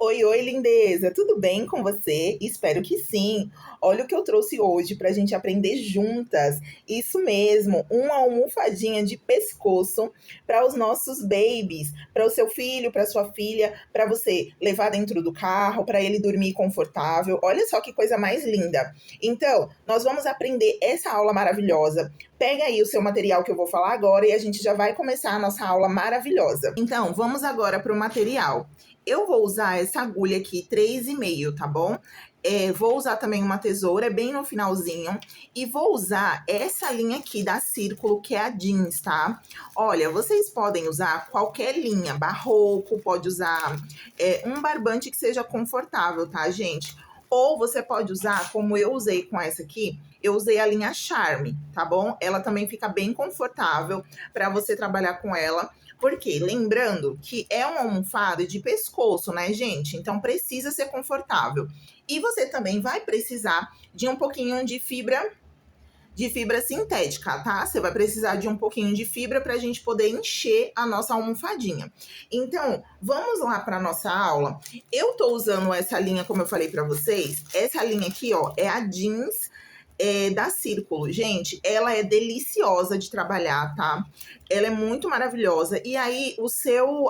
Oi, oi, lindeza! Tudo bem com você? Espero que sim! Olha o que eu trouxe hoje para a gente aprender juntas. Isso mesmo, uma almofadinha de pescoço para os nossos babies, para o seu filho, para sua filha, para você levar dentro do carro, para ele dormir confortável. Olha só que coisa mais linda! Então, nós vamos aprender essa aula maravilhosa. Pega aí o seu material que eu vou falar agora e a gente já vai começar a nossa aula maravilhosa. Então, vamos agora para o material. Eu vou usar essa agulha aqui, 3,5, tá bom? Vou usar também uma tesoura bem no finalzinho. E vou usar essa linha aqui da Círculo, que é a jeans, tá? Olha, vocês podem usar qualquer linha, barroco, pode usar um barbante que seja confortável, tá, gente? Ou você pode usar, como eu usei com essa aqui, eu usei a linha Charme, tá bom? Ela também fica bem confortável para você trabalhar com ela. Porque, lembrando que é uma almofada de pescoço, né, gente? Então precisa ser confortável. E você também vai precisar de um pouquinho de fibra sintética, tá? Você vai precisar de um pouquinho de fibra para a gente poder encher a nossa almofadinha. Então, vamos lá para nossa aula. Eu tô usando essa linha, como eu falei para vocês. Essa linha aqui, ó, é a jeans da Círculo. Gente, ela é deliciosa de trabalhar, tá? Ela é muito maravilhosa. E aí,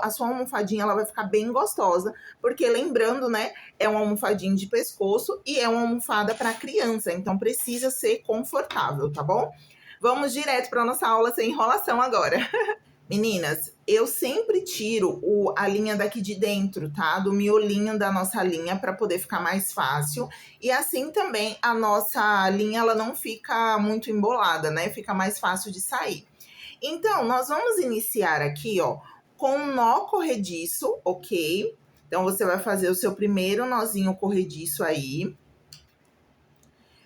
a sua almofadinha, ela vai ficar bem gostosa. Porque, lembrando, né, é uma almofadinha de pescoço e é uma almofada para criança. Então, precisa ser confortável, tá bom? Vamos direto para nossa aula sem enrolação agora. Meninas, eu sempre tiro a linha daqui de dentro, tá? Do miolinho da nossa linha para poder ficar mais fácil. E assim também a nossa linha ela não fica muito embolada, né? Fica mais fácil de sair. Então, nós vamos iniciar aqui, ó, com um nó corrediço, ok? Então, você vai fazer o seu primeiro nozinho corrediço aí.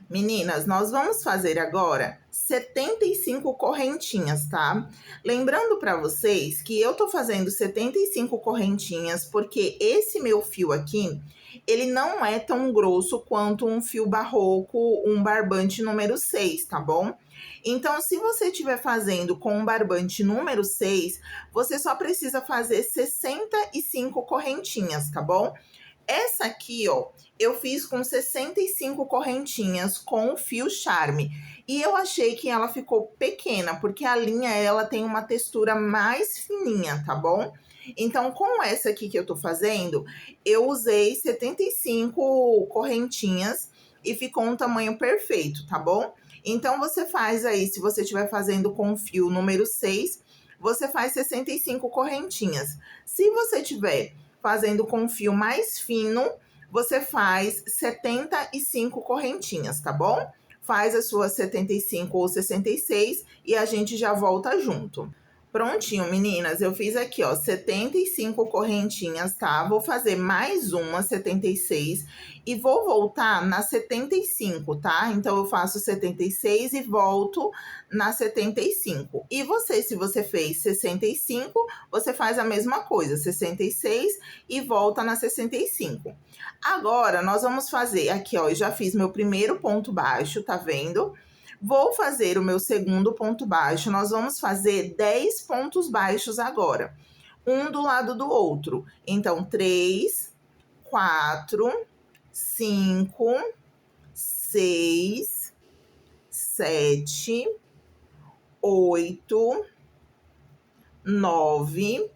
Meninas, nós vamos fazer agora 75 correntinhas, tá? Lembrando para vocês que eu tô fazendo 75 correntinhas porque esse meu fio aqui, ele não é tão grosso quanto um fio barroco, um barbante número 6, tá bom? Então, se você estiver fazendo com um barbante número 6, você só precisa fazer 65 correntinhas, tá bom? Essa aqui, ó, eu fiz com 65 correntinhas com o fio Charme. E eu achei que ela ficou pequena, porque a linha, ela tem uma textura mais fininha, tá bom? Então, com essa aqui que eu tô fazendo, eu usei 75 correntinhas e ficou um tamanho perfeito, tá bom? Então, você faz aí, se você estiver fazendo com o fio número 6, você faz 65 correntinhas. Se você tiver fazendo com fio mais fino, você faz 75 correntinhas, tá bom? Faz as suas 75 ou 66 e a gente já volta junto. Prontinho, meninas, eu fiz aqui, ó, 75 correntinhas, tá? Vou fazer mais uma 76 e vou voltar na 75, tá? Então, eu faço 76 e volto na 75. E você, se você fez 65, você faz a mesma coisa, 66 e volta na 65. Agora, nós vamos fazer aqui, ó, eu já fiz meu primeiro ponto baixo, tá vendo? Vou fazer o meu segundo ponto baixo. Nós vamos fazer 10 pontos baixos agora, um do lado do outro. Então, 3, 4, 5, 6, 7, 8, 9,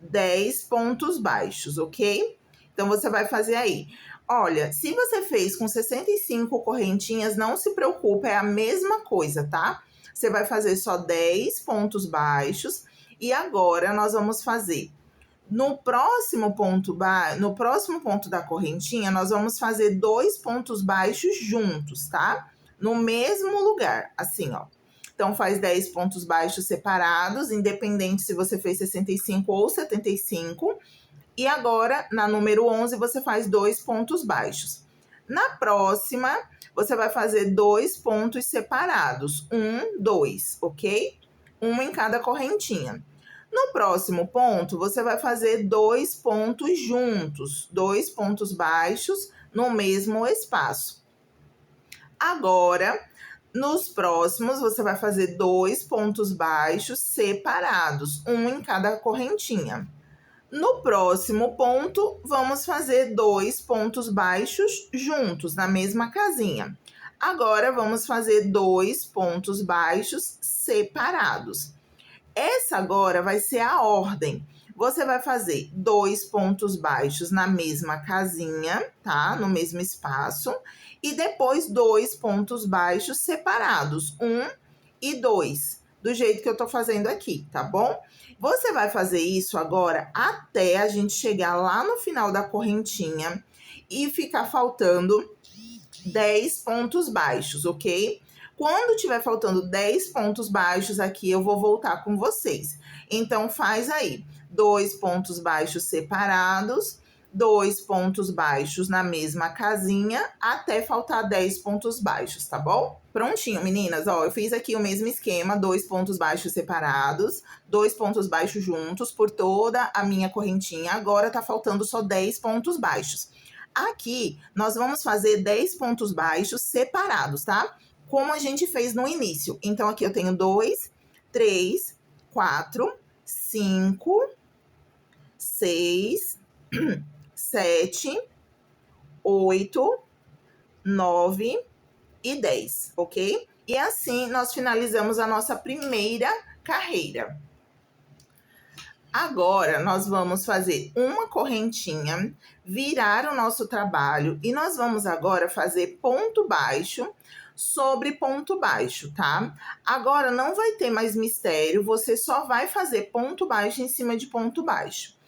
10 pontos baixos, ok? Então, você vai fazer aí. Olha, se você fez com 65 correntinhas, não se preocupe, é a mesma coisa, tá? Você vai fazer só 10 pontos baixos. E agora, nós vamos fazer no próximo ponto da correntinha, nós vamos fazer 2 pontos baixos juntos, tá? No mesmo lugar, assim, ó. Então, faz 10 pontos baixos separados, independente se você fez 65 ou 75. E agora, na número 11, você faz 2 pontos baixos. Na próxima, você vai fazer 2 pontos separados. 1, 2, ok? Um em cada correntinha. No próximo ponto, você vai fazer 2 pontos juntos. 2 pontos baixos no mesmo espaço. Agora, nos próximos, você vai fazer 2 pontos baixos separados. Um em cada correntinha. No próximo ponto, vamos fazer 2 pontos baixos juntos, na mesma casinha. Agora, vamos fazer 2 pontos baixos separados. Essa agora vai ser a ordem. Você vai fazer 2 pontos baixos na mesma casinha, tá? No mesmo espaço. E depois 2 pontos baixos separados, 1 e 2, do jeito que eu tô fazendo aqui, tá bom? Você vai fazer isso agora até a gente chegar lá no final da correntinha e ficar faltando 10 pontos baixos, ok? Quando tiver faltando 10 pontos baixos aqui, eu vou voltar com vocês. Então, faz aí 2 pontos baixos separados, 2 pontos baixos na mesma casinha, até faltar 10 pontos baixos, tá bom? Prontinho, meninas, ó, eu fiz aqui o mesmo esquema, 2 pontos baixos separados, 2 pontos baixos juntos por toda a minha correntinha. Agora tá faltando só 10 pontos baixos. Aqui, nós vamos fazer 10 pontos baixos separados, tá? Como a gente fez no início. Então, aqui eu tenho 2, 3, 4, 5, 6, 7, 8, 9 e 10, ok? E assim, nós finalizamos a nossa primeira carreira. Agora, nós vamos fazer uma correntinha, virar o nosso trabalho e nós vamos agora fazer ponto baixo sobre ponto baixo, tá? Agora, não vai ter mais mistério, você só vai fazer ponto baixo em cima de ponto baixo.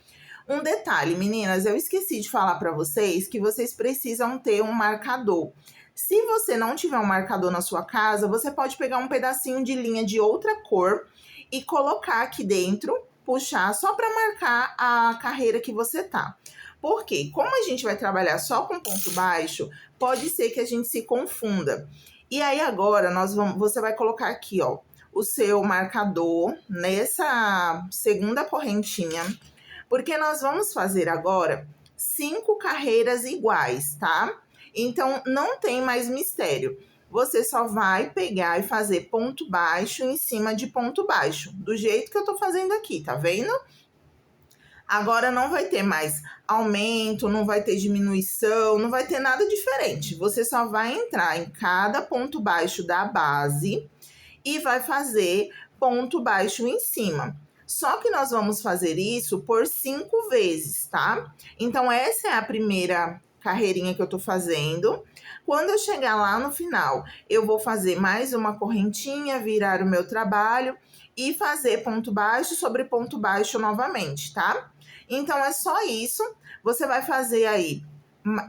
Um detalhe, meninas, eu esqueci de falar para vocês que vocês precisam ter um marcador. Se você não tiver um marcador na sua casa, você pode pegar um pedacinho de linha de outra cor e colocar aqui dentro, puxar só para marcar a carreira que você tá. Porque como a gente vai trabalhar só com ponto baixo, pode ser que a gente se confunda. E aí agora você vai colocar aqui, ó, o seu marcador nessa segunda correntinha, porque nós vamos fazer agora 5 carreiras iguais, tá? Então não tem mais mistério. Você só vai pegar e fazer ponto baixo em cima de ponto baixo, do jeito que eu tô fazendo aqui, tá vendo? Agora não vai ter mais aumento, não vai ter diminuição, não vai ter nada diferente. Você só vai entrar em cada ponto baixo da base e vai fazer ponto baixo em cima. Só que nós vamos fazer isso por 5 vezes, tá? Então, essa é a primeira carreirinha que eu tô fazendo. Quando eu chegar lá no final, eu vou fazer mais uma correntinha, virar o meu trabalho e fazer ponto baixo sobre ponto baixo novamente, tá? Então, é só isso. Você vai fazer aí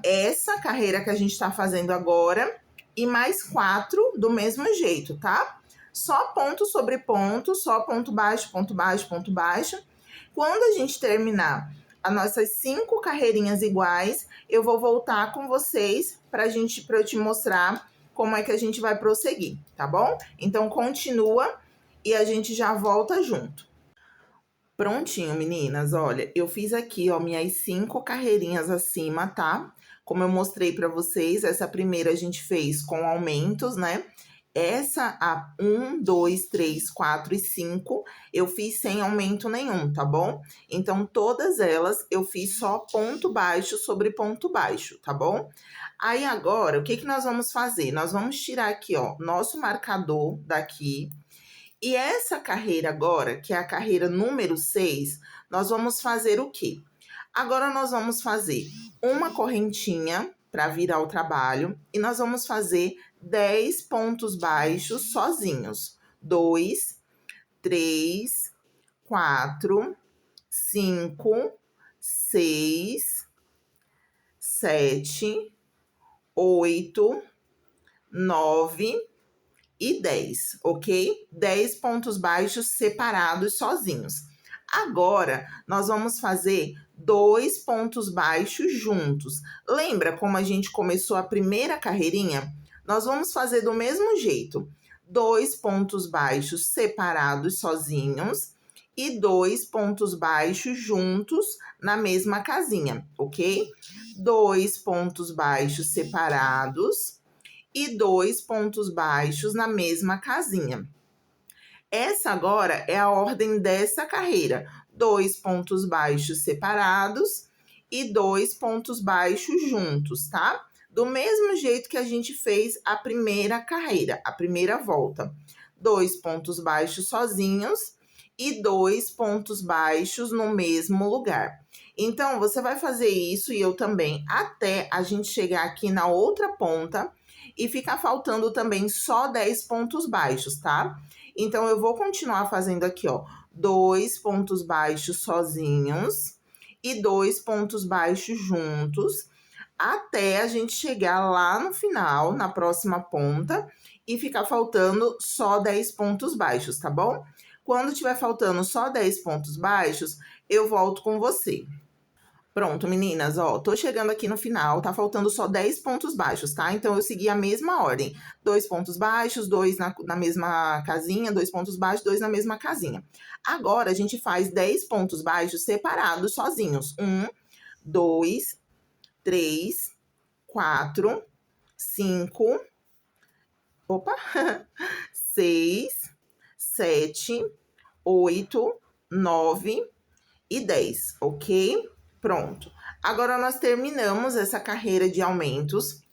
essa carreira que a gente tá fazendo agora e mais 4 do mesmo jeito, tá? Só ponto sobre ponto, só ponto baixo, ponto baixo, ponto baixo. Quando a gente terminar as nossas 5 carreirinhas iguais, eu vou voltar com vocês para eu te mostrar como é que a gente vai prosseguir, tá bom? Então, continua e a gente já volta junto. Prontinho, meninas, olha, eu fiz aqui, ó, minhas 5 carreirinhas acima, tá? Como eu mostrei para vocês, essa primeira a gente fez com aumentos, né? Essa, a 1, 2, 3, 4 e 5, eu fiz sem aumento nenhum, tá bom? Então, todas elas eu fiz só ponto baixo sobre ponto baixo, tá bom? Aí, agora, o que que nós vamos fazer? Nós vamos tirar aqui, ó, nosso marcador daqui. E essa carreira agora, que é a carreira número 6, nós vamos fazer o quê? Agora, nós vamos fazer uma correntinha para virar o trabalho e nós vamos fazer 10 pontos baixos sozinhos. 2, 3, 4, 5, 6, 7, 8, 9 e 10, ok? 10 pontos baixos separados sozinhos. Agora, nós vamos fazer 2 pontos baixos juntos. Lembra como a gente começou a primeira carreirinha? Nós vamos fazer do mesmo jeito. 2 pontos baixos separados sozinhos e 2 pontos baixos juntos na mesma casinha, ok? 2 pontos baixos separados e 2 pontos baixos na mesma casinha. Essa agora é a ordem dessa carreira. 2 pontos baixos separados e 2 pontos baixos juntos, tá? Do mesmo jeito que a gente fez a primeira carreira, a primeira volta. 2 pontos baixos sozinhos e 2 pontos baixos no mesmo lugar. Então, você vai fazer isso e eu também, até a gente chegar aqui na outra ponta e ficar faltando também só 10 pontos baixos, tá? Então, eu vou continuar fazendo aqui, ó, 2 pontos baixos sozinhos e 2 pontos baixos juntos, até a gente chegar lá no final, na próxima ponta, e ficar faltando só 10 pontos baixos, tá bom? Quando tiver faltando só 10 pontos baixos, eu volto com você. Pronto, meninas, ó, tô chegando aqui no final, tá faltando só 10 pontos baixos, tá? Então, eu segui a mesma ordem. 2 pontos baixos, 2 na mesma casinha, 2 pontos baixos, 2 na mesma casinha. Agora, a gente faz 10 pontos baixos separados, sozinhos. 1, 2, 3, 4, 5, opa, 6, 7, 8, 9 e 10, ok? Pronto. Agora nós terminamos essa carreira de aumentos.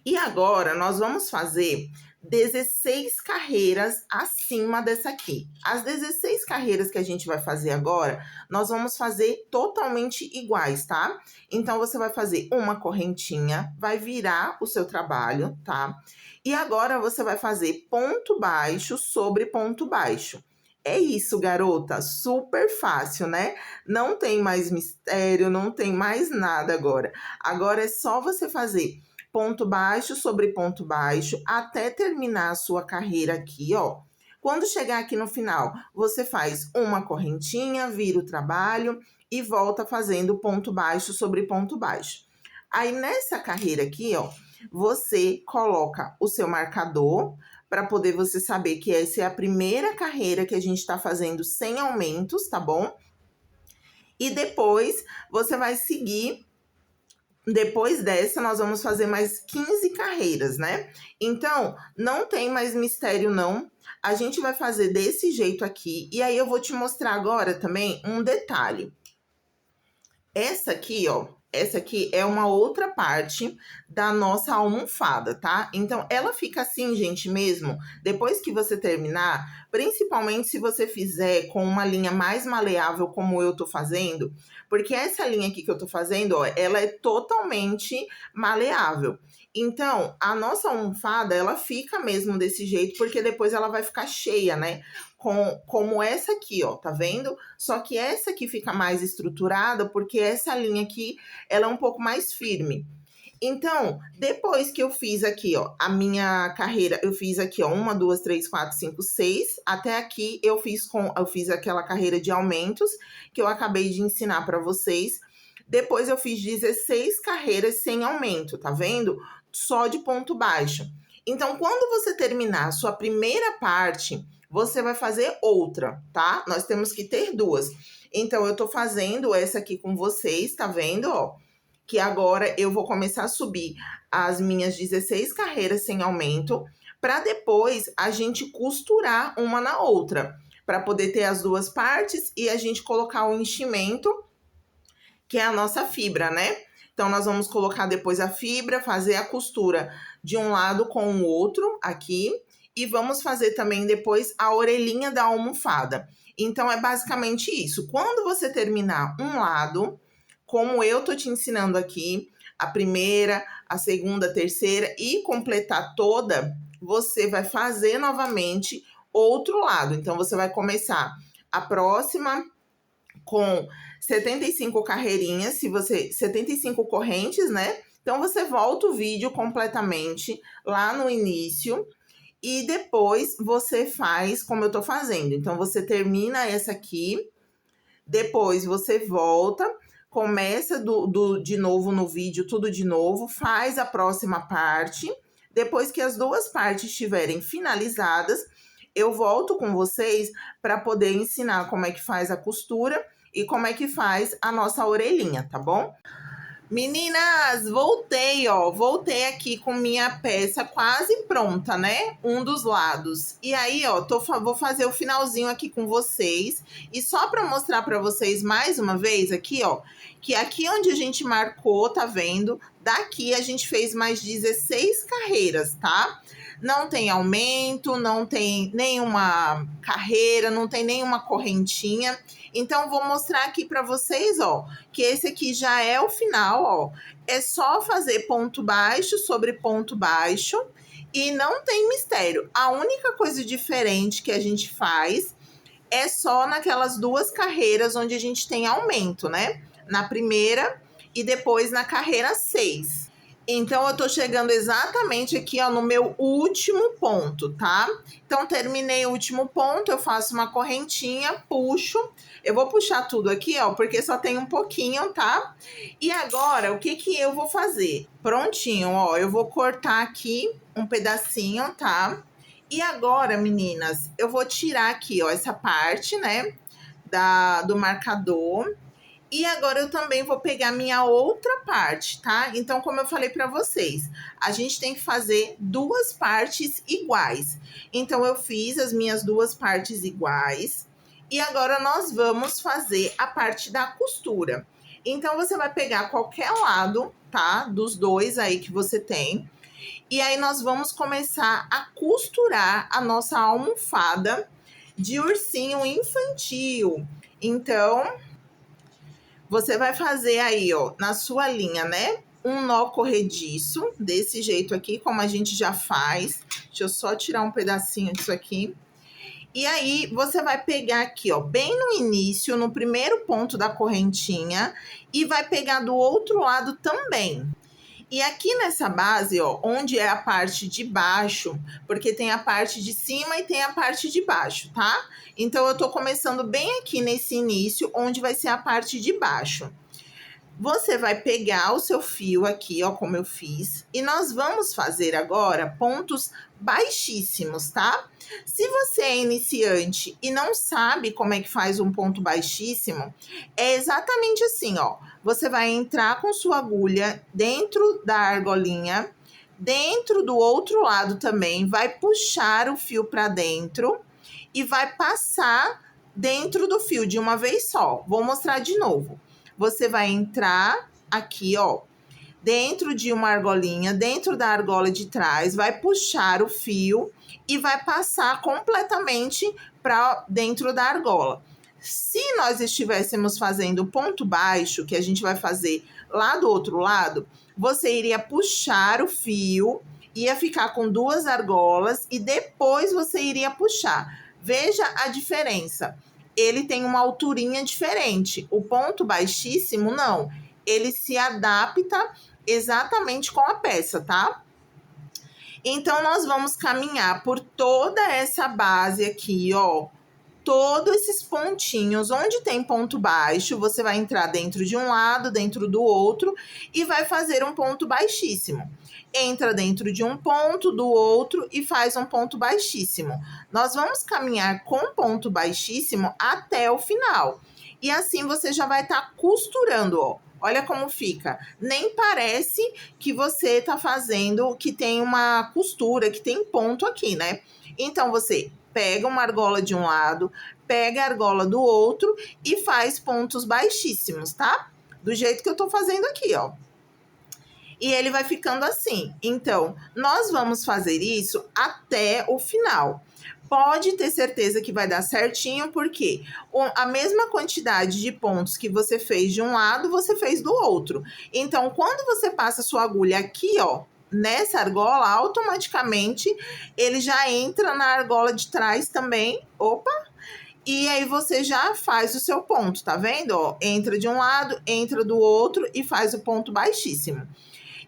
E agora nós vamos fazer 16 carreiras acima dessa aqui. As 16 carreiras que a gente vai fazer agora, nós vamos fazer totalmente iguais, tá? Então, você vai fazer uma correntinha, vai virar o seu trabalho, tá? E agora você vai fazer ponto baixo sobre ponto baixo. É isso, garota, super fácil, né? Não tem mais mistério, não tem mais nada agora. Agora é só você fazer ponto baixo sobre ponto baixo até terminar a sua carreira aqui, ó. Quando chegar aqui no final, você faz uma correntinha, vira o trabalho e volta fazendo ponto baixo sobre ponto baixo. Aí nessa carreira aqui, ó, você coloca o seu marcador para poder você saber que essa é a primeira carreira que a gente está fazendo sem aumentos, tá bom? E depois você vai seguir. Depois dessa, nós vamos fazer mais 15 carreiras, né? Então, não tem mais mistério, não. A gente vai fazer desse jeito aqui. E aí, eu vou te mostrar agora também um detalhe. Essa aqui, ó, essa aqui é uma outra parte da nossa almofada, tá? Então, ela fica assim, gente, mesmo, depois que você terminar, principalmente se você fizer com uma linha mais maleável, como eu tô fazendo, porque essa linha aqui que eu tô fazendo, ó, ela é totalmente maleável. Então, a nossa almofada, ela fica mesmo desse jeito, porque depois ela vai ficar cheia, né? Como essa aqui, ó, tá vendo? Só que essa aqui fica mais estruturada, porque essa linha aqui, ela é um pouco mais firme. Então, depois que eu fiz aqui, ó, a minha carreira, eu fiz aqui, ó, 1, 2, 3, 4, 5, 6. Até aqui eu fiz aquela carreira de aumentos que eu acabei de ensinar para vocês. Depois eu fiz 16 carreiras sem aumento, tá vendo? Só de ponto baixo. Então, quando você terminar a sua primeira parte, você vai fazer outra, tá? Nós temos que ter duas. Então, eu tô fazendo essa aqui com vocês, tá vendo, ó? Que agora eu vou começar a subir as minhas 16 carreiras sem aumento, para depois a gente costurar uma na outra, para poder ter as duas partes e a gente colocar o enchimento, que é a nossa fibra, né? Então, nós vamos colocar depois a fibra, fazer a costura de um lado com o outro aqui, e vamos fazer também depois a orelhinha da almofada. Então, é basicamente isso. Quando você terminar um lado, como eu tô te ensinando aqui, a primeira, a segunda, a terceira, e completar toda, você vai fazer novamente outro lado. Então, você vai começar a próxima com 75 carreirinhas, 75 correntes, né? Então, você volta o vídeo completamente lá no início e depois você faz como eu tô fazendo. Então, você termina essa aqui, depois você volta, começa de novo no vídeo, tudo de novo, faz a próxima parte. Depois que as duas partes estiverem finalizadas, eu volto com vocês para poder ensinar como é que faz a costura e como é que faz a nossa orelhinha, tá bom? Meninas, voltei, ó. Voltei aqui com minha peça quase pronta, né? Um dos lados. E aí, ó, vou fazer o finalzinho aqui com vocês. E só para mostrar para vocês mais uma vez aqui, ó, que aqui onde a gente marcou, tá vendo? Daqui a gente fez mais 16 carreiras, tá? Não tem aumento, não tem nenhuma carreira, não tem nenhuma correntinha. Então, vou mostrar aqui para vocês, ó, que esse aqui já é o final, ó. É só fazer ponto baixo sobre ponto baixo e não tem mistério. A única coisa diferente que a gente faz é só naquelas duas carreiras onde a gente tem aumento, né? Na primeira e depois na carreira 6. Então, eu tô chegando exatamente aqui, ó, no meu último ponto, tá? Então, terminei o último ponto, eu faço uma correntinha, puxo. Eu vou puxar tudo aqui, ó, porque só tem um pouquinho, tá? E agora, o que que eu vou fazer? Prontinho, ó, eu vou cortar aqui um pedacinho, tá? E agora, meninas, eu vou tirar aqui, ó, essa parte, né, do marcador. E agora eu também vou pegar minha outra parte, tá? Então, como eu falei para vocês, a gente tem que fazer duas partes iguais. Então, eu fiz as minhas duas partes iguais. E agora nós vamos fazer a parte da costura. Então, você vai pegar qualquer lado, tá? Dos dois aí que você tem. E aí, nós vamos começar a costurar a nossa almofada de ursinho infantil. Então, você vai fazer aí, ó, na sua linha, né? Um nó corrediço, desse jeito aqui, como a gente já faz. Deixa eu só tirar um pedacinho disso aqui. E aí, você vai pegar aqui, ó, bem no início, no primeiro ponto da correntinha, e vai pegar do outro lado também. E aqui nessa base, ó, onde é a parte de baixo, porque tem a parte de cima e tem a parte de baixo, tá? Então, eu tô começando bem aqui nesse início, onde vai ser a parte de baixo. Você vai pegar o seu fio aqui, ó, como eu fiz, e nós vamos fazer agora pontos baixíssimos, tá? Se você é iniciante e não sabe como é que faz um ponto baixíssimo, é exatamente assim, ó. Você vai entrar com sua agulha dentro da argolinha, dentro do outro lado também, vai puxar o fio para dentro e vai passar dentro do fio de uma vez só. Vou mostrar de novo. Você vai entrar aqui, ó, dentro de uma argolinha, dentro da argola de trás, vai puxar o fio e vai passar completamente para dentro da argola. Se nós estivéssemos fazendo ponto baixo, que a gente vai fazer lá do outro lado, você iria puxar o fio, ia ficar com duas argolas e depois você iria puxar. Veja a diferença. Ele tem uma alturinha diferente. O ponto baixíssimo, não. Ele se adapta exatamente com a peça, tá? Então, nós vamos caminhar por toda essa base aqui, ó. Todos esses pontinhos, onde tem ponto baixo, você vai entrar dentro de um lado, dentro do outro e vai fazer um ponto baixíssimo. Entra dentro de um ponto, do outro e faz um ponto baixíssimo. Nós vamos caminhar com ponto baixíssimo até o final. E assim você já vai estar costurando, ó. Olha como fica. Nem parece que você tá fazendo, que tem uma costura, que tem ponto aqui, né? Então, você pega uma argola de um lado, pega a argola do outro e faz pontos baixíssimos, tá? Do jeito que eu tô fazendo aqui, ó. E ele vai ficando assim. Então, nós vamos fazer isso até o final. Pode ter certeza que vai dar certinho, porque a mesma quantidade de pontos que você fez de um lado, você fez do outro. Então, quando você passa a sua agulha aqui, ó, nessa argola, automaticamente ele já entra na argola de trás também. Opa! E aí você já faz o seu ponto, tá vendo? Ó, entra de um lado, entra do outro e faz o ponto baixíssimo.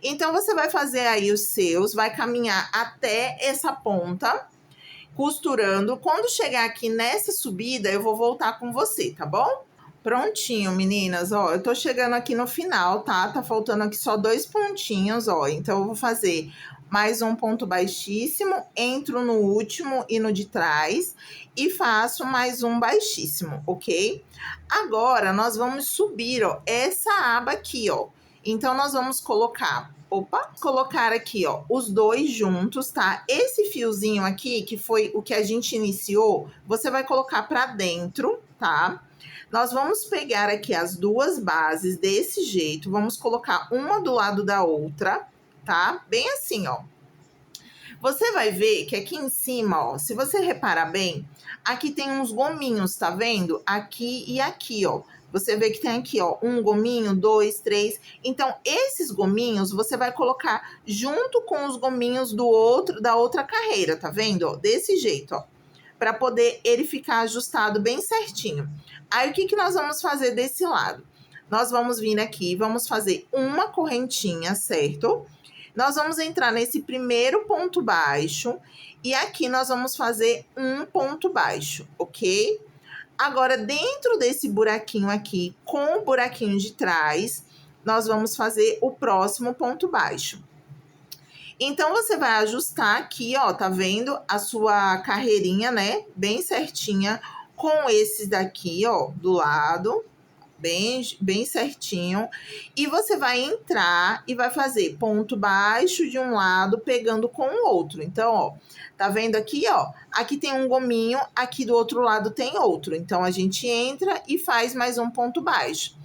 Então, você vai fazer aí os seus, vai caminhar até essa ponta, costurando. Quando chegar aqui nessa subida, eu vou voltar com você, tá bom? Prontinho, meninas, ó, eu tô chegando aqui no final, tá? Tá faltando aqui só 2 pontinhos, ó. Então, eu vou fazer mais um ponto baixíssimo, entro no último e no de trás e faço mais um baixíssimo, ok? Agora, nós vamos subir, ó, essa aba aqui, ó. Então, nós vamos colocar aqui, ó, os dois juntos, tá? Esse fiozinho aqui, que foi o que a gente iniciou, você vai colocar pra dentro, tá? Nós vamos pegar aqui as duas bases desse jeito, vamos colocar uma do lado da outra, tá? Bem assim, ó. Você vai ver que aqui em cima, ó, se você reparar bem, aqui tem uns gominhos, tá vendo? Aqui e aqui, ó. Você vê que tem aqui, ó, um gominho, dois, três. Então, esses gominhos você vai colocar junto com os gominhos da outra carreira, tá vendo? Ó, desse jeito, ó, para poder ele ficar ajustado bem certinho. Aí, o que que nós vamos fazer desse lado? Nós vamos vir aqui, vamos fazer uma correntinha, certo? Nós vamos entrar nesse primeiro ponto baixo e aqui nós vamos fazer um ponto baixo, ok? Agora, dentro desse buraquinho aqui, com o buraquinho de trás, nós vamos fazer o próximo ponto baixo. Então, você vai ajustar aqui, ó, tá vendo? A sua carreirinha, né? Bem certinha, com esses daqui, ó, do lado, bem certinho. E você vai entrar e vai fazer ponto baixo de um lado, pegando com o outro. Então, ó, tá vendo aqui, ó? Aqui tem um gominho, aqui do outro lado tem outro. Então, a gente entra e faz mais um ponto baixo.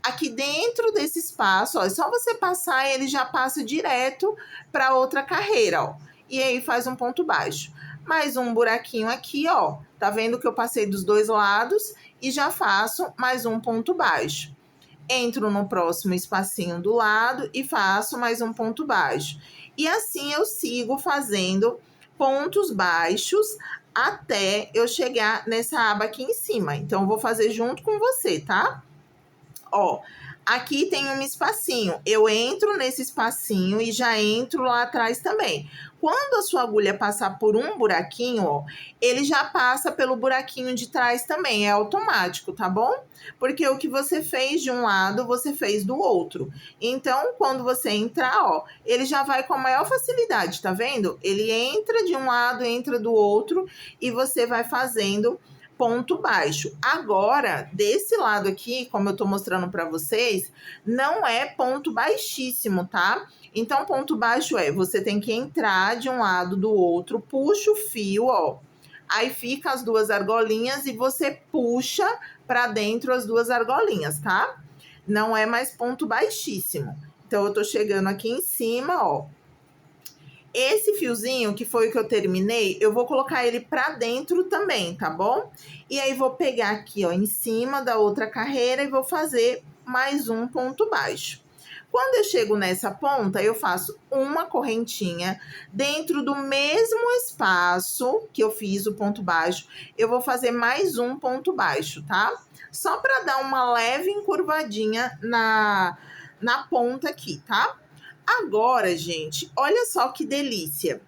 Aqui dentro desse espaço, ó, é só você passar e ele já passa direto para outra carreira, ó. E aí faz um ponto baixo. Mais um buraquinho aqui, ó. Tá vendo que eu passei dos dois lados e já faço mais um ponto baixo. Entro no próximo espacinho do lado e faço mais um ponto baixo. E assim eu sigo fazendo pontos baixos até eu chegar nessa aba aqui em cima. Então, eu vou fazer junto com você, tá? Ó, aqui tem um espacinho. Eu entro nesse espacinho e já entro lá atrás também. Quando a sua agulha passar por um buraquinho, ó, ele já passa pelo buraquinho de trás também. É automático, tá bom? Porque o que você fez de um lado, você fez do outro. Então, quando você entrar, ó, ele já vai com a maior facilidade, tá vendo? Ele entra de um lado, entra do outro e você vai fazendo ponto baixo. Agora, desse lado aqui, como eu tô mostrando para vocês, não é ponto baixíssimo, tá? Então, ponto baixo é, você tem que entrar de um lado do outro, puxa o fio, ó. Aí fica as duas argolinhas e você puxa para dentro as duas argolinhas, tá? Não é mais ponto baixíssimo. Então, eu tô chegando aqui em cima, ó. Esse fiozinho, que foi o que eu terminei, eu vou colocar ele pra dentro também, tá bom? E aí, vou pegar aqui, ó, em cima da outra carreira e vou fazer mais um ponto baixo. Quando eu chego nessa ponta, eu faço uma correntinha dentro do mesmo espaço que eu fiz o ponto baixo. Eu vou fazer mais um ponto baixo, tá? Só pra dar uma leve encurvadinha na ponta aqui, tá? Agora, gente, olha só que delícia.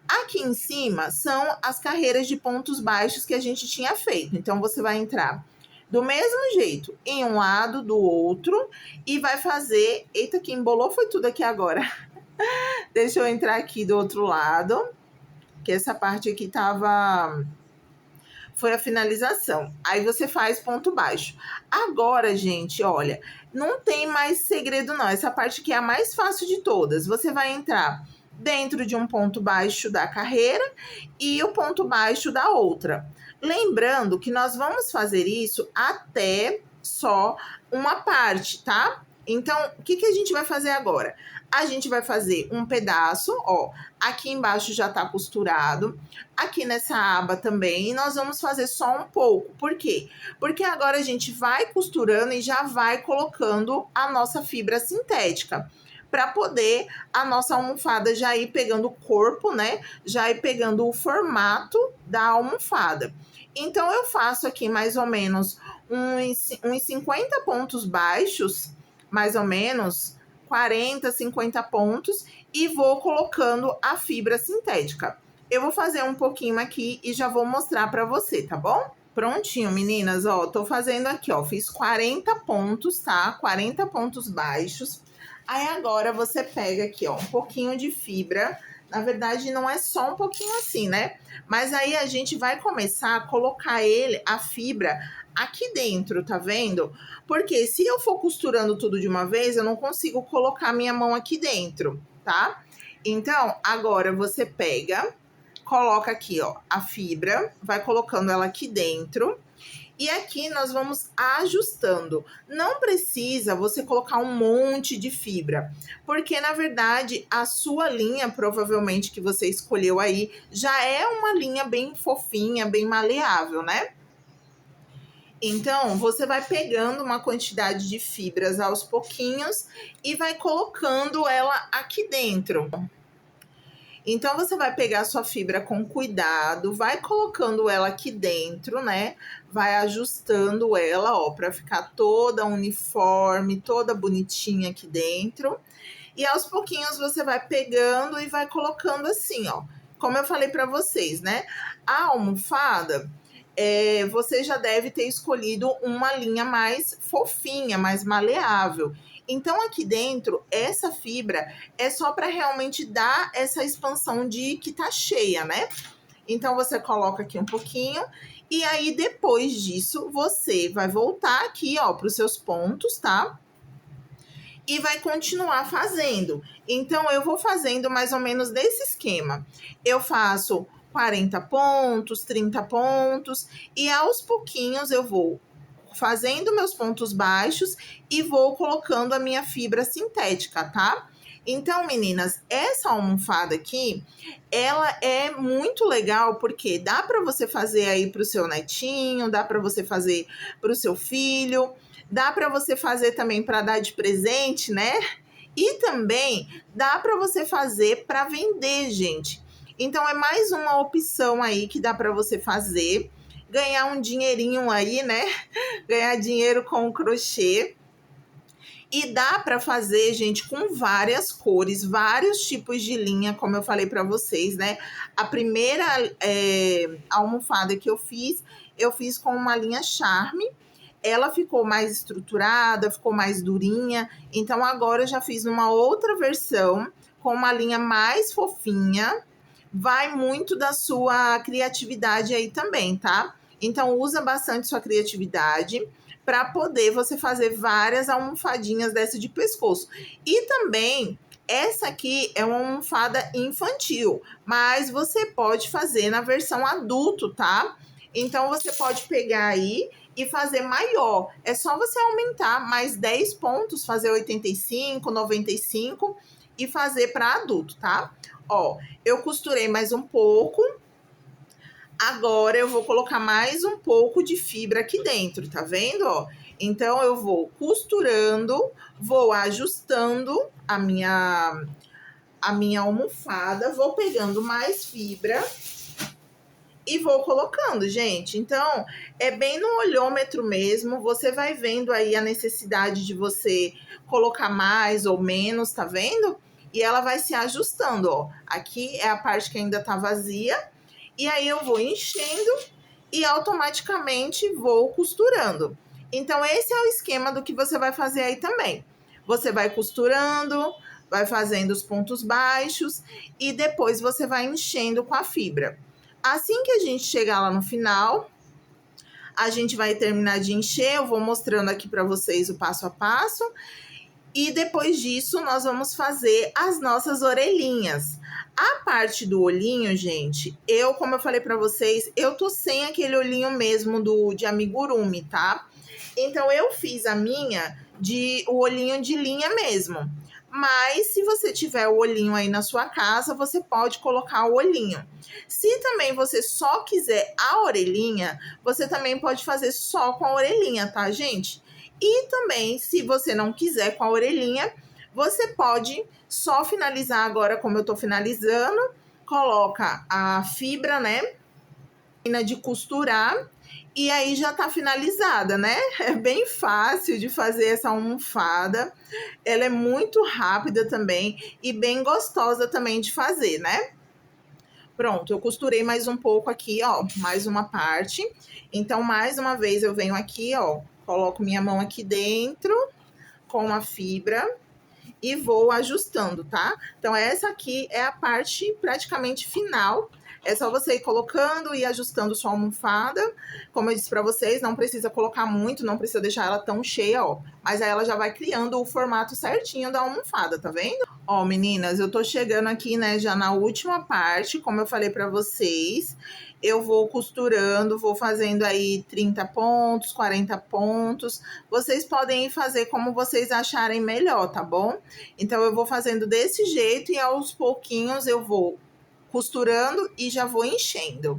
Aqui em cima são as carreiras de pontos baixos que a gente tinha feito. Então, você vai entrar do mesmo jeito, em um lado, do outro, e vai fazer... Eita, que embolou foi tudo aqui agora. Deixa eu entrar aqui do outro lado, que essa parte aqui foi a finalização. Aí você faz ponto baixo. Agora, gente, olha, não tem mais segredo não. Essa parte aqui é a mais fácil de todas. Você vai entrar dentro de um ponto baixo da carreira e o ponto baixo da outra. Lembrando que nós vamos fazer isso até só uma parte, tá? Então, o que a gente vai fazer agora? A gente vai fazer um pedaço, ó, aqui embaixo já tá costurado, aqui nessa aba também, e nós vamos fazer só um pouco. Por quê? Porque agora a gente vai costurando e já vai colocando a nossa fibra sintética, para poder a nossa almofada já ir pegando o corpo, né? Já ir pegando o formato da almofada. Então, eu faço aqui mais ou menos uns 50 pontos baixos, mais ou menos 40, 50 pontos, e vou colocando a fibra sintética. Eu vou fazer um pouquinho aqui e já vou mostrar para você, tá bom? Prontinho, meninas, ó, tô fazendo aqui, ó, fiz 40 pontos, tá? 40 pontos baixos. Aí agora você pega aqui, ó, um pouquinho de fibra Na verdade, não é só um pouquinho assim, né? Mas aí a gente vai começar a colocar a fibra aqui dentro, tá vendo? Porque se eu for costurando tudo de uma vez, eu não consigo colocar minha mão aqui dentro, tá? Então, agora você pega, coloca aqui, ó, a fibra, vai colocando ela aqui dentro. E aqui nós vamos ajustando. Não precisa você colocar um monte de fibra, porque na verdade a sua linha, provavelmente que você escolheu aí, já é uma linha bem fofinha, bem maleável, né? Então, você vai pegando uma quantidade de fibras aos pouquinhos e vai colocando ela aqui dentro. Então, você vai pegar a sua fibra com cuidado, vai colocando ela aqui dentro, né? Vai ajustando ela, ó, para ficar toda uniforme, toda bonitinha aqui dentro. E aos pouquinhos você vai pegando e vai colocando assim, ó. Como eu falei para vocês, né? A almofada, você já deve ter escolhido uma linha mais fofinha, mais maleável. Então, aqui dentro, essa fibra é só para realmente dar essa expansão de que tá cheia, né? Então, você coloca aqui um pouquinho. E aí, depois disso, você vai voltar aqui, ó, para os seus pontos, tá? E vai continuar fazendo. Então, eu vou fazendo mais ou menos desse esquema. Eu faço 40 pontos, 30 pontos, e aos pouquinhos eu vou fazendo meus pontos baixos e vou colocando a minha fibra sintética, tá? Então, meninas, essa almofada aqui, ela é muito legal porque dá para você fazer aí para o seu netinho, dá para você fazer para o seu filho, dá para você fazer também para dar de presente, né? E também dá para você fazer para vender, gente. Então é mais uma opção aí que dá para você fazer, ganhar um dinheirinho aí, né? Ganhar dinheiro com o crochê. E dá para fazer, gente, com várias cores, vários tipos de linha, como eu falei para vocês, né? A primeira almofada que eu fiz com uma linha Charme. Ela ficou mais estruturada, ficou mais durinha. Então agora eu já fiz uma outra versão com uma linha mais fofinha. Vai muito da sua criatividade aí também, tá? Então usa bastante sua criatividade para poder você fazer várias almofadinhas dessa de pescoço. E também essa aqui é uma almofada infantil, mas você pode fazer na versão adulto, tá? Então você pode pegar aí e fazer maior. É só você aumentar mais 10 pontos, fazer 85, 95 e fazer para adulto, tá? Ó, eu costurei mais um pouco. Agora eu vou colocar mais um pouco de fibra aqui dentro, tá vendo, ó? Então eu vou costurando, vou ajustando a minha almofada, vou pegando mais fibra e vou colocando, gente. Então, é bem no olhômetro mesmo, você vai vendo aí a necessidade de você colocar mais ou menos, tá vendo? E ela vai se ajustando, ó. Aqui é a parte que ainda tá vazia, e aí eu vou enchendo e automaticamente vou costurando. Então, esse é o esquema do que você vai fazer aí também. Você vai costurando, vai fazendo os pontos baixos e depois você vai enchendo com a fibra. Assim que a gente chegar lá no final, a gente vai terminar de encher. Eu vou mostrando aqui para vocês o passo a passo. E depois disso, nós vamos fazer as nossas orelhinhas. A parte do olhinho, gente, como eu falei para vocês, eu tô sem aquele olhinho mesmo de amigurumi, tá? Então, eu fiz a minha o olhinho de linha mesmo. Mas, se você tiver o olhinho aí na sua casa, você pode colocar o olhinho. Se também você só quiser a orelhinha, você também pode fazer só com a orelhinha, tá, gente? E também, se você não quiser com a orelhinha, você pode só finalizar agora como eu tô finalizando. Coloca a fibra, né? De costurar. E aí já tá finalizada, né? É bem fácil de fazer essa almofada. Ela é muito rápida também e bem gostosa também de fazer, né? Pronto, eu costurei mais um pouco aqui, ó, mais uma parte. Então, mais uma vez eu venho aqui, ó, coloco minha mão aqui dentro com a fibra e vou ajustando, tá? Então, essa aqui é a parte praticamente final. É só você ir colocando e ajustando sua almofada. Como eu disse pra vocês, não precisa colocar muito, não precisa deixar ela tão cheia, ó. Mas aí ela já vai criando o formato certinho da almofada, tá vendo? Ó, meninas, eu tô chegando aqui, né, já na última parte, como eu falei pra vocês. Eu vou costurando, vou fazendo aí 30 pontos, 40 pontos. Vocês podem fazer como vocês acharem melhor, tá bom? Então, eu vou fazendo desse jeito e aos pouquinhos eu vou costurando e já vou enchendo.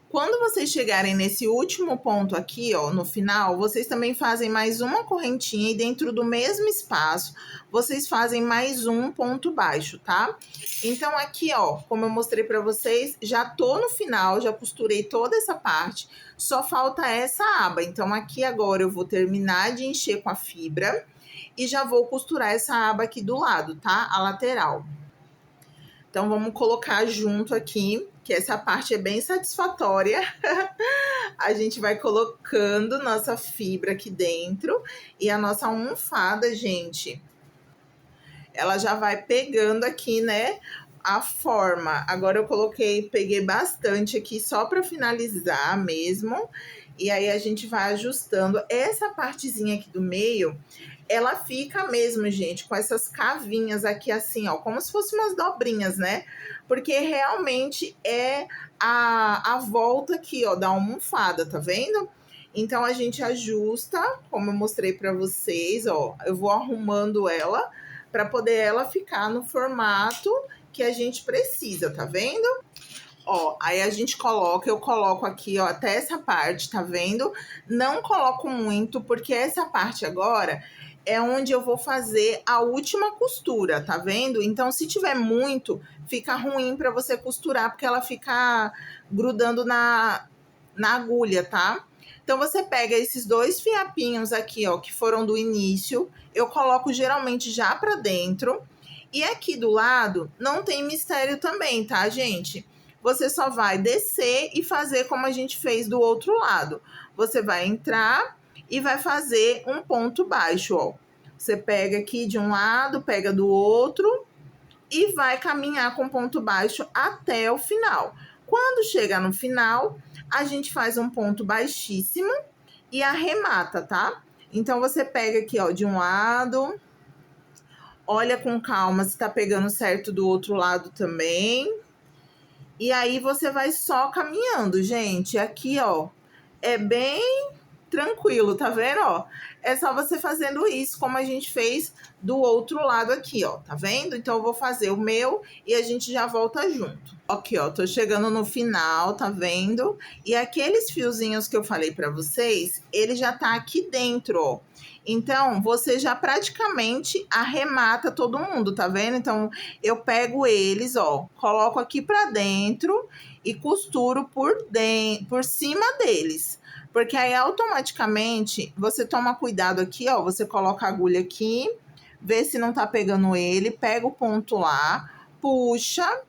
Quando vocês chegarem nesse último ponto aqui, ó, no final, vocês também fazem mais uma correntinha e dentro do mesmo espaço, vocês fazem mais um ponto baixo, tá? Então, aqui, ó, como eu mostrei pra vocês, já tô no final, já costurei toda essa parte, só falta essa aba. Então, aqui agora eu vou terminar de encher com a fibra e já vou costurar essa aba aqui do lado, tá? A lateral. Então, vamos colocar junto aqui, que essa parte é bem satisfatória. A gente vai colocando nossa fibra aqui dentro e a nossa almofada, gente, ela já vai pegando aqui, né, a forma. Agora eu peguei bastante aqui só para finalizar mesmo. E aí a gente vai ajustando essa partezinha aqui do meio. Ela fica mesmo, gente, com essas cavinhas aqui assim, ó, como se fossem umas dobrinhas, né? Porque realmente é a volta aqui, ó, da almofada, tá vendo? Então a gente ajusta, como eu mostrei para vocês, ó, eu vou arrumando ela para poder ela ficar no formato que a gente precisa, tá vendo? Ó, aí a gente coloca, eu coloco aqui, ó, até essa parte, tá vendo? Não coloco muito, porque essa parte agora é onde eu vou fazer a última costura, tá vendo? Então, se tiver muito, fica ruim para você costurar, porque ela fica grudando na agulha, tá? Então, você pega esses dois fiapinhos aqui, ó, que foram do início, eu coloco geralmente já para dentro. E aqui do lado não tem mistério também, tá, gente? Você só vai descer e fazer como a gente fez do outro lado. Você vai entrar e vai fazer um ponto baixo, ó. Você pega aqui de um lado, pega do outro e vai caminhar com ponto baixo até o final. Quando chega no final, a gente faz um ponto baixíssimo e arremata, tá? Então, você pega aqui, ó, de um lado, olha com calma se tá pegando certo do outro lado também. E aí você vai só caminhando, gente. Aqui, ó, é bem tranquilo, tá vendo, ó? É só você fazendo isso, como a gente fez do outro lado aqui, ó, tá vendo? Então, eu vou fazer o meu e a gente já volta junto. Aqui, ó, tô chegando no final, tá vendo? E aqueles fiozinhos que eu falei pra vocês, ele já tá aqui dentro, ó. Então, você já praticamente arremata todo mundo, tá vendo? Então, eu pego eles, ó, coloco aqui pra dentro e costuro por cima deles. Porque aí, automaticamente, você toma cuidado aqui, ó, você coloca a agulha aqui, vê se não tá pegando ele, pega o ponto lá, puxa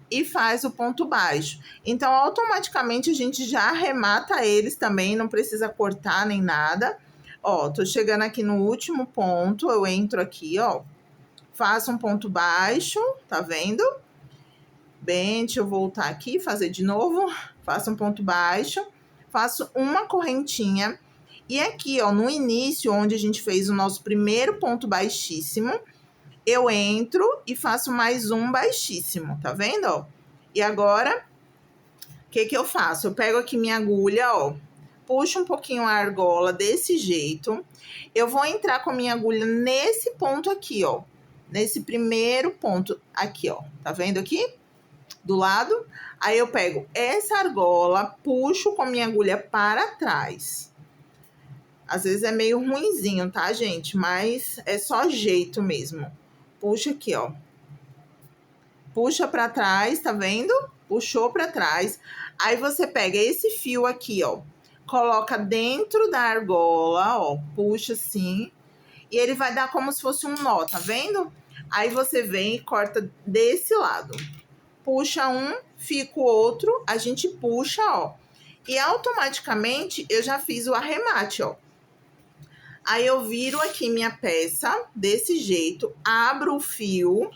e faz o ponto baixo. Então, automaticamente, a gente já arremata eles também, não precisa cortar nem nada. Ó, tô chegando aqui no último ponto, eu entro aqui, ó, faço um ponto baixo, tá vendo? Bem, deixa eu voltar aqui, fazer de novo. Faço um ponto baixo, faço uma correntinha. E aqui, ó, no início, onde a gente fez o nosso primeiro ponto baixíssimo, eu entro e faço mais um baixíssimo, tá vendo, ó? E agora, o que que eu faço? Eu pego aqui minha agulha, ó, puxo um pouquinho a argola desse jeito. Eu vou entrar com a minha agulha nesse ponto aqui, ó. Nesse primeiro ponto aqui, ó. Tá vendo aqui? Do lado. Aí eu pego essa argola, puxo com a minha agulha para trás. Às vezes é meio ruinzinho, tá, gente? Mas é só jeito mesmo. Puxa aqui, ó. Puxa para trás, tá vendo? Puxou para trás. Aí você pega esse fio aqui, ó. Coloca dentro da argola, ó. Puxa assim. E ele vai dar como se fosse um nó, tá vendo? Aí você vem e corta desse lado. Puxa um, fica o outro. A gente puxa, ó. E automaticamente eu já fiz o arremate, ó. Aí eu viro aqui minha peça desse jeito, abro o fio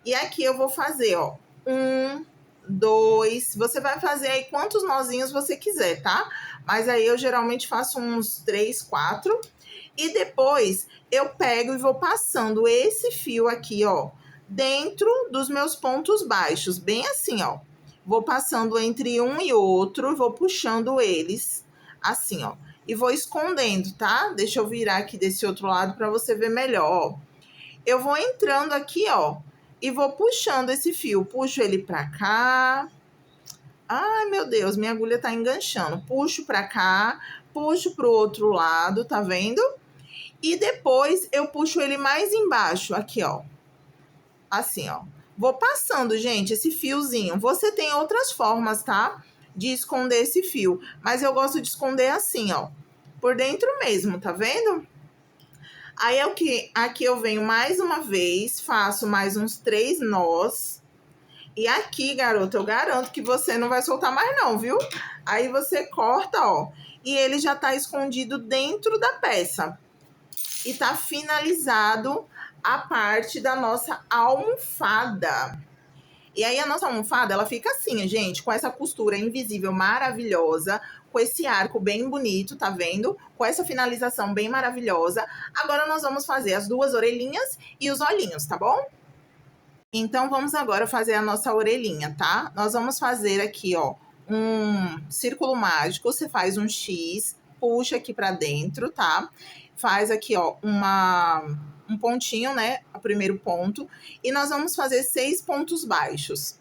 e aqui eu vou fazer, ó, 1, 2, você vai fazer aí quantos nozinhos você quiser, tá? Mas aí eu geralmente faço uns 3, 4 e depois eu pego e vou passando esse fio aqui, ó, dentro dos meus pontos baixos, bem assim, ó. Vou passando entre um e outro, vou puxando eles assim, ó. E vou escondendo, tá? Deixa eu virar aqui desse outro lado para você ver melhor, ó. Eu vou entrando aqui, ó, e vou puxando esse fio. Puxo ele para cá. Ai, meu Deus, minha agulha tá enganchando. Puxo para cá, puxo pro outro lado, tá vendo? E depois eu puxo ele mais embaixo, aqui, ó. Assim, ó. Vou passando, gente, esse fiozinho. Você tem outras formas, tá? De esconder esse fio. Mas eu gosto de esconder assim, ó. Por dentro mesmo, tá vendo? Aí é o que aqui eu venho mais uma vez, faço mais uns 3 nós. E aqui, garota, eu garanto que você não vai soltar mais não, viu? Aí você corta, ó. E ele já tá escondido dentro da peça. E tá finalizado a parte da nossa almofada. E aí a nossa almofada, ela fica assim, gente, com essa costura invisível maravilhosa, com esse arco bem bonito, tá vendo? Com essa finalização bem maravilhosa. Agora nós vamos fazer as 2 orelhinhas e os olhinhos, tá bom? Então vamos agora fazer a nossa orelhinha, tá? Nós vamos fazer aqui, ó, um círculo mágico, você faz um X, puxa aqui pra dentro, tá? Faz aqui, ó, um pontinho, né? O primeiro ponto. E nós vamos fazer 6 pontos baixos.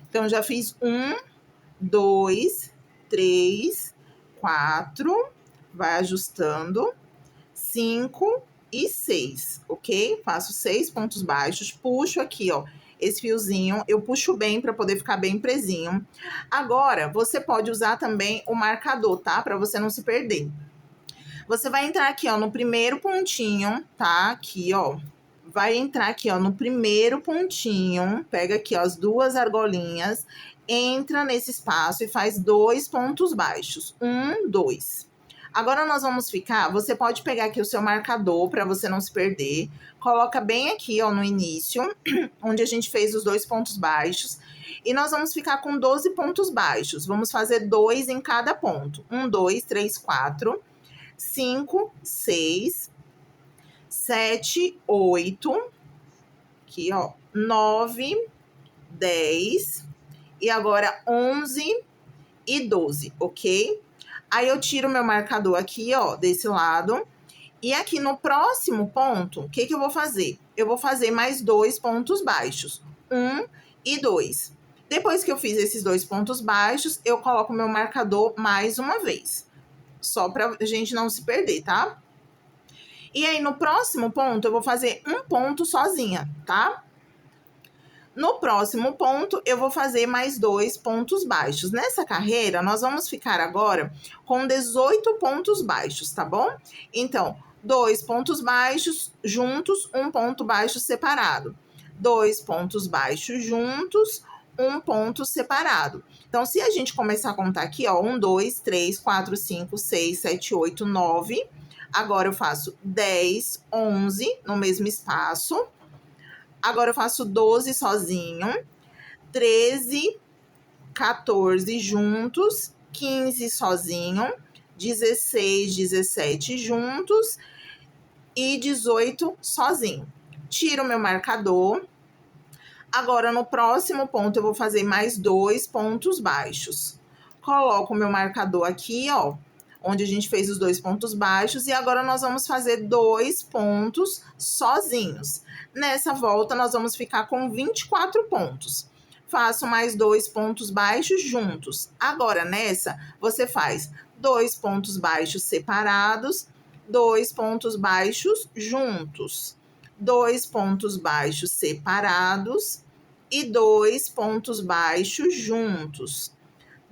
Então, já fiz 1, 2, 3, 4. Vai ajustando. 5 e 6, ok? Faço 6 pontos baixos. Puxo aqui, ó, esse fiozinho. Eu puxo bem para poder ficar bem presinho. Agora, você pode usar também o marcador, tá? Para você não se perder. Você vai entrar aqui, ó, no primeiro pontinho, tá? Aqui, ó. Vai entrar aqui, ó, no primeiro pontinho. Pega aqui, ó, as 2 argolinhas. Entra nesse espaço e faz 2 pontos baixos. 1, 2. Agora nós vamos ficar... Você pode pegar aqui o seu marcador para você não se perder. Coloca bem aqui, ó, no início, onde a gente fez os 2 pontos baixos. E nós vamos ficar com 12 pontos baixos. Vamos fazer 2 em cada ponto. 1, 2, 3, 4... 5, 6, 7, 8, aqui, ó, 9, 10, e agora 11 e 12, ok? Aí eu tiro meu marcador aqui, ó, desse lado, e aqui no próximo ponto, o que que eu vou fazer? Eu vou fazer mais 2 pontos baixos, 1 e 2. Depois que eu fiz esses 2 pontos baixos, eu coloco meu marcador mais uma vez. Só pra gente não se perder, tá? E aí, no próximo ponto, eu vou fazer um ponto sozinha, tá? No próximo ponto, eu vou fazer mais 2 pontos baixos. Nessa carreira, nós vamos ficar agora com 18 pontos baixos, tá bom? Então, 2 pontos baixos juntos, 1 ponto baixo separado. 2 pontos baixos juntos, 1 ponto separado. Então, se a gente começar a contar aqui, ó, 1, 2, 3, 4, 5, 6, 7, 8, 9. Agora eu faço 10, 11 no mesmo espaço. Agora eu faço 12 sozinho. 13, 14 juntos. 15 sozinho. 16, 17 juntos. E 18 sozinho. Tiro meu marcador. Agora, no próximo ponto, eu vou fazer mais 2 pontos baixos. Coloco o meu marcador aqui, ó, onde a gente fez os 2 pontos baixos. E agora nós vamos fazer 2 pontos sozinhos. Nessa volta, nós vamos ficar com 24 pontos. Faço mais 2 pontos baixos juntos. Agora, nessa, você faz 2 pontos baixos separados, 2 pontos baixos juntos. 2 pontos baixos separados e 2 pontos baixos juntos.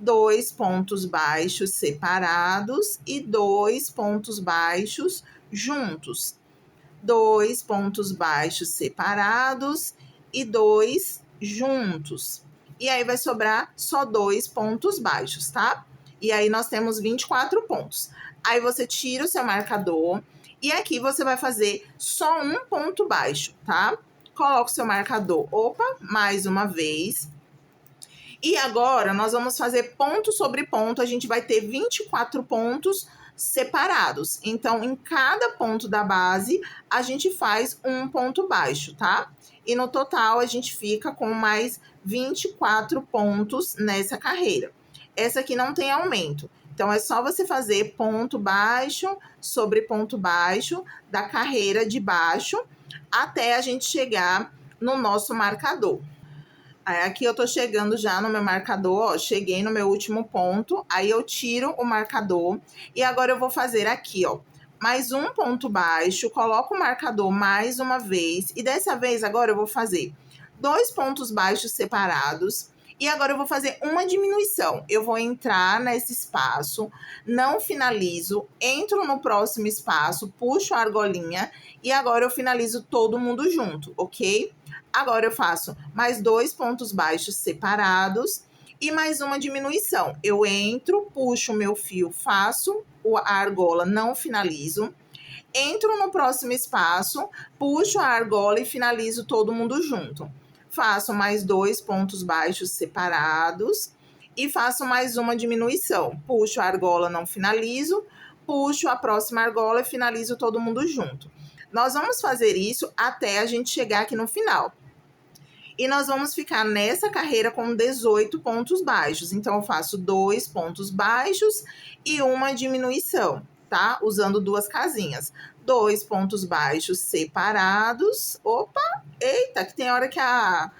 2 pontos baixos separados e 2 pontos baixos juntos. 2 pontos baixos separados e 2 juntos. E aí vai sobrar só 2 pontos baixos, tá? E aí nós temos 24 pontos. Aí você tira o seu marcador E aqui você vai fazer só um ponto baixo, tá? Coloca o seu marcador, opa, mais uma vez. E agora, nós vamos fazer ponto sobre ponto, a gente vai ter 24 pontos separados. Então, em cada ponto da base, a gente faz um ponto baixo, tá? E no total, a gente fica com mais 24 pontos nessa carreira. Essa aqui não tem aumento. Então, é só você fazer ponto baixo sobre ponto baixo da carreira de baixo até a gente chegar no nosso marcador. Aí aqui eu tô chegando já no meu marcador, ó, cheguei no meu último ponto, aí eu tiro o marcador e agora eu vou fazer aqui, ó, mais um ponto baixo, coloco o marcador mais uma vez e dessa vez agora eu vou fazer 2 pontos baixos separados e agora eu vou fazer uma diminuição. Eu vou entrar nesse espaço, não finalizo, entro no próximo espaço, puxo a argolinha e agora eu finalizo todo mundo junto, ok? Agora eu faço mais 2 pontos baixos separados e mais uma diminuição. Eu entro, puxo o meu fio, faço a argola, não finalizo. Entro no próximo espaço, puxo a argola e finalizo todo mundo junto. Faço mais 2 pontos baixos separados e faço mais uma diminuição. Puxo a argola, não finalizo. Puxo a próxima argola e finalizo todo mundo junto. Nós vamos fazer isso até a gente chegar aqui no final. E nós vamos ficar nessa carreira com 18 pontos baixos. Então, eu faço 2 pontos baixos e uma diminuição, tá? Usando 2 casinhas. 2 pontos baixos separados. Opa! Eita, que tem hora que a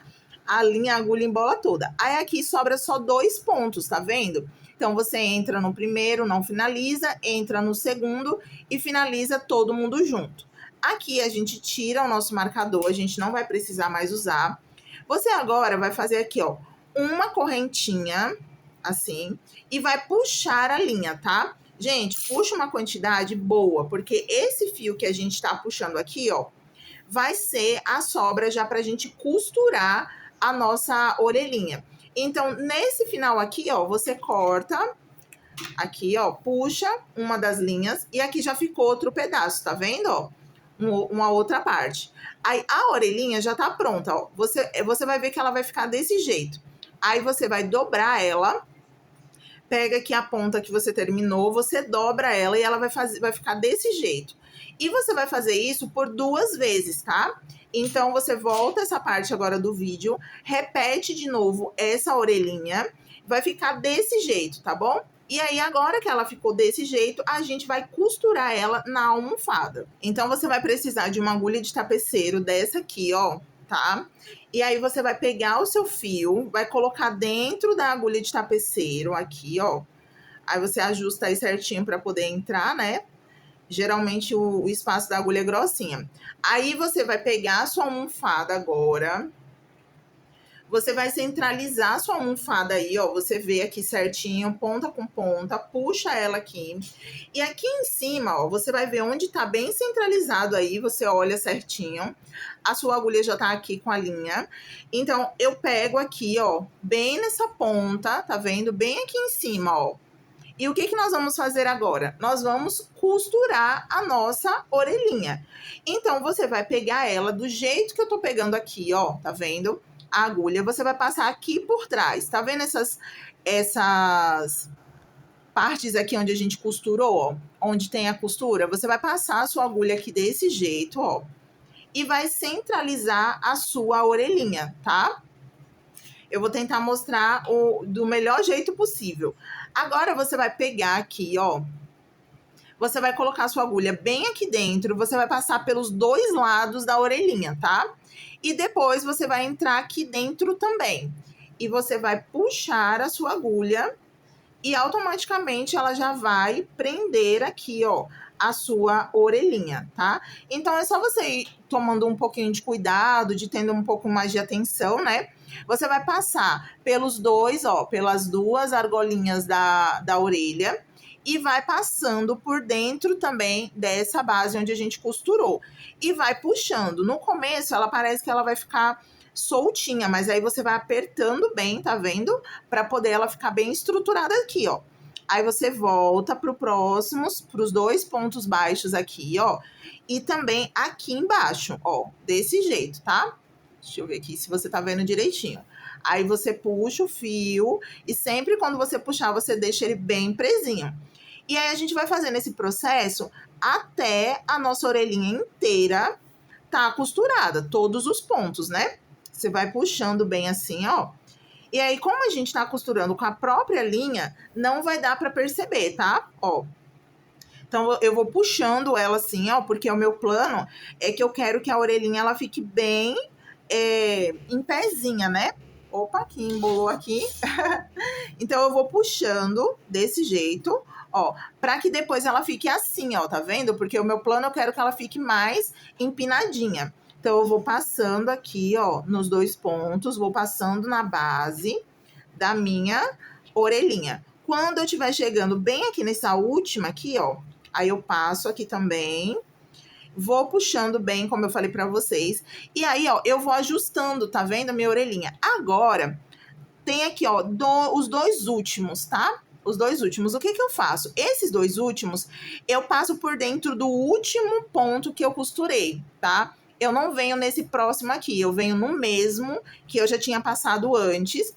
linha, a agulha embola toda. Aí, aqui sobra só 2 pontos, tá vendo? Então, você entra no primeiro, não finaliza, entra no segundo e finaliza todo mundo junto. Aqui, a gente tira o nosso marcador, a gente não vai precisar mais usar. Você agora vai fazer aqui, ó, uma correntinha, assim, e vai puxar a linha, tá? Gente, puxa uma quantidade boa, porque esse fio que a gente tá puxando aqui, ó, vai ser a sobra já pra gente costurar a nossa orelhinha. Então, nesse final aqui, ó, você corta aqui, ó, puxa uma das linhas e aqui já ficou outro pedaço, tá vendo, ó? Uma outra parte. Aí a orelhinha já tá pronta, ó. Você vai ver que ela vai ficar desse jeito. Aí você vai dobrar ela, pega aqui a ponta que você terminou, você dobra ela e ela vai ficar desse jeito. E você vai fazer isso por 2 vezes, tá? Então você volta essa parte agora do vídeo, repete de novo essa orelhinha, vai ficar desse jeito, tá bom? E aí, agora que ela ficou desse jeito, a gente vai costurar ela na almofada. Então, você vai precisar de uma agulha de tapeceiro dessa aqui, ó, tá? E aí, você vai pegar o seu fio, vai colocar dentro da agulha de tapeceiro aqui, ó. Aí, você ajusta aí certinho pra poder entrar, né? Geralmente, o espaço da agulha é grossinha. Aí, você vai pegar a sua almofada agora. Você vai centralizar a sua almofada aí, ó. Você vê aqui certinho, ponta com ponta, puxa ela aqui. E aqui em cima, ó, você vai ver onde tá bem centralizado aí, você olha certinho. A sua agulha já tá aqui com a linha. Então, eu pego aqui, ó, bem nessa ponta, tá vendo? Bem aqui em cima, ó. E o que que nós vamos fazer agora? Nós vamos costurar a nossa orelhinha. Então, você vai pegar ela do jeito que eu tô pegando aqui, ó, tá vendo? A agulha, você vai passar aqui por trás. Tá vendo essas partes aqui onde a gente costurou, ó? Onde tem a costura? Você vai passar a sua agulha aqui desse jeito, ó. E vai centralizar a sua orelhinha, tá? Eu vou tentar mostrar do melhor jeito possível. Agora, você vai pegar aqui, ó. Você vai colocar a sua agulha bem aqui dentro. Você vai passar pelos 2 lados da orelhinha, tá? E depois você vai entrar aqui dentro também. E você vai puxar a sua agulha e automaticamente ela já vai prender aqui, ó, a sua orelhinha, tá? Então é só você ir tomando um pouquinho de cuidado, de tendo um pouco mais de atenção, né? Você vai passar pelos 2, ó, pelas 2 argolinhas da orelha e vai passando por dentro também dessa base onde a gente costurou. E vai puxando. No começo, ela parece que ela vai ficar soltinha, mas aí você vai apertando bem, tá vendo? Pra poder ela ficar bem estruturada aqui, ó. Aí você volta pro próximos, pros 2 pontos baixos aqui, ó. E também aqui embaixo, ó, desse jeito, tá? Deixa eu ver aqui se você tá vendo direitinho. Aí você puxa o fio e sempre quando você puxar, você deixa ele bem presinho. E aí a gente vai fazendo esse processo até a nossa orelhinha inteira tá costurada, todos os pontos, né? Você vai puxando bem assim, ó. E aí, como a gente tá costurando com a própria linha, não vai dar pra perceber, tá? Ó. Então, eu vou puxando ela assim, ó, porque o meu plano é que eu quero que a orelhinha, ela fique bem em pezinha, né? Opa, que embolou aqui. Então, eu vou puxando desse jeito, ó, para que depois ela fique assim, ó, tá vendo? Porque o meu plano eu quero que ela fique mais empinadinha. Então, eu vou passando aqui, ó, nos 2 pontos, vou passando na base da minha orelhinha. Quando eu estiver chegando bem aqui nessa última aqui, ó, aí eu passo aqui também, vou puxando bem, como eu falei pra vocês. E aí, ó, eu vou ajustando, tá vendo a minha orelhinha? Agora, tem aqui, ó, os 2 últimos, tá? Os 2 últimos. O que que eu faço? Esses 2 últimos, eu passo por dentro do último ponto que eu costurei, tá? Eu não venho nesse próximo aqui, eu venho no mesmo que eu já tinha passado antes.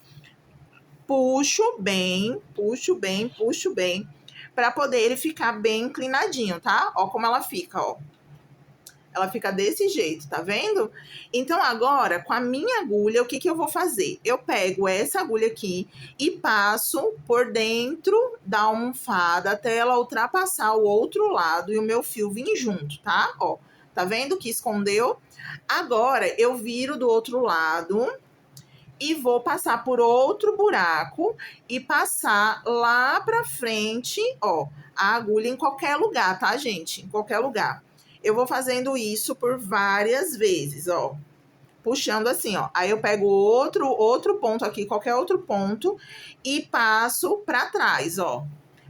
Puxo bem, puxo bem, puxo bem, para poder ele ficar bem inclinadinho, tá? Ó como ela fica, ó. Ela fica desse jeito, tá vendo? Então, agora, com a minha agulha, o que que eu vou fazer? Eu pego essa agulha aqui e passo por dentro da almofada até ela ultrapassar o outro lado e o meu fio vir junto, tá? Ó, tá vendo que escondeu? Agora, eu viro do outro lado e vou passar por outro buraco e passar lá pra frente, ó, a agulha em qualquer lugar, tá, gente? Em qualquer lugar. Eu vou fazendo isso por várias vezes, ó. Puxando assim, ó. Aí eu pego outro ponto aqui, qualquer outro ponto, e passo pra trás, ó.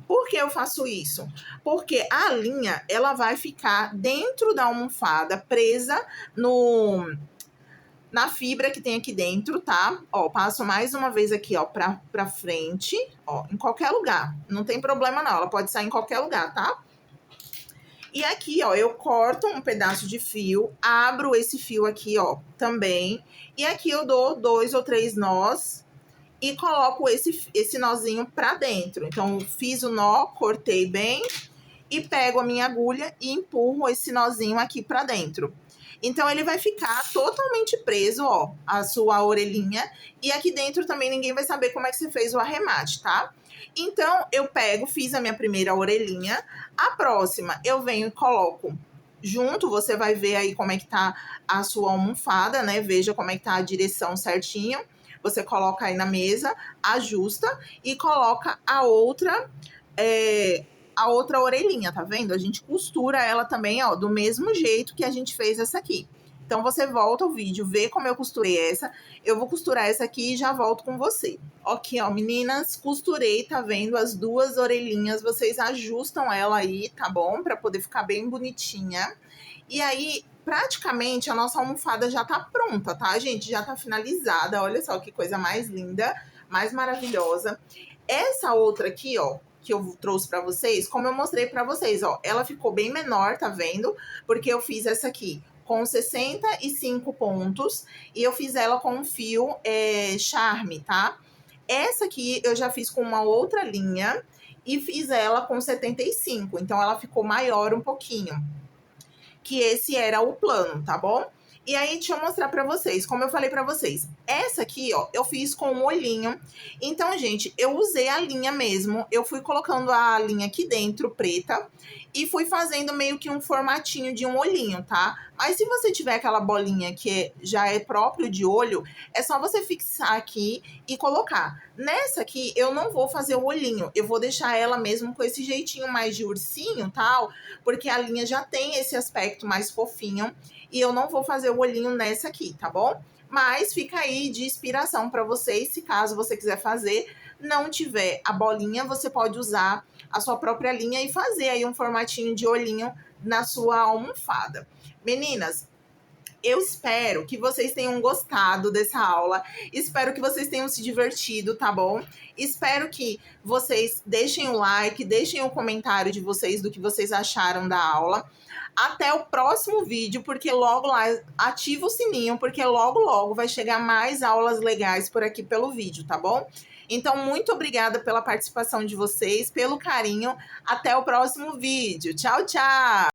Por que eu faço isso? Porque a linha, ela vai ficar dentro da almofada, presa na fibra que tem aqui dentro, tá? Ó, passo mais uma vez aqui, ó, pra frente, ó, em qualquer lugar. Não tem problema não, ela pode sair em qualquer lugar, tá? E aqui, ó, eu corto um pedaço de fio, abro esse fio aqui, ó, também. E aqui eu dou 2 ou 3 nós e coloco esse nozinho pra dentro. Então, fiz o nó, cortei bem e pego a minha agulha e empurro esse nozinho aqui pra dentro. Então, ele vai ficar totalmente preso, ó, a sua orelhinha. E aqui dentro também ninguém vai saber como é que você fez o arremate, tá? Então, eu pego, fiz a minha primeira orelhinha. A próxima, eu venho e coloco junto. Você vai ver aí como é que tá a sua almofada, né? Veja como é que tá a direção certinho. Você coloca aí na mesa, ajusta e coloca a outra orelhinha, tá vendo? A gente costura ela também, ó, do mesmo jeito que a gente fez essa aqui. Então, você volta o vídeo, vê como eu costurei essa. Eu vou costurar essa aqui e já volto com você. Ok, ó, meninas, costurei, tá vendo? As 2 orelhinhas, vocês ajustam ela aí, tá bom? Pra poder ficar bem bonitinha. E aí, praticamente, a nossa almofada já tá pronta, tá, gente? Já tá finalizada. Olha só que coisa mais linda, mais maravilhosa. Essa outra aqui, ó, que eu trouxe pra vocês, como eu mostrei pra vocês, ó, ela ficou bem menor, tá vendo? Porque eu fiz essa aqui com 65 pontos e eu fiz ela com um fio charme, tá? Essa aqui eu já fiz com uma outra linha e fiz ela com 75, então ela ficou maior um pouquinho. Que esse era o plano, tá bom? E aí, deixa eu mostrar pra vocês, como eu falei pra vocês. Essa aqui, ó, eu fiz com um olhinho. Então, gente, eu usei a linha mesmo. Eu fui colocando a linha aqui dentro, preta, e fui fazendo meio que um formatinho de um olhinho, tá? Mas se você tiver aquela bolinha que já é próprio de olho, é só você fixar aqui e colocar. Nessa aqui, eu não vou fazer o olhinho. Eu vou deixar ela mesmo com esse jeitinho mais de ursinho, tal, porque a linha já tem esse aspecto mais fofinho. E eu não vou fazer o olhinho nessa aqui, tá bom? Mas fica aí de inspiração para vocês, se caso você quiser fazer, não tiver a bolinha, você pode usar a sua própria linha e fazer aí um formatinho de olhinho na sua almofada. Meninas, Eu espero que vocês tenham gostado dessa aula, espero que vocês tenham se divertido, tá bom? Espero que vocês deixem o like, deixem o comentário de vocês do que vocês acharam da aula. Até o próximo vídeo, porque logo lá, ativa o sininho, porque logo, logo vai chegar mais aulas legais por aqui pelo vídeo, tá bom? Então, muito obrigada pela participação de vocês, pelo carinho. Até o próximo vídeo. Tchau, tchau!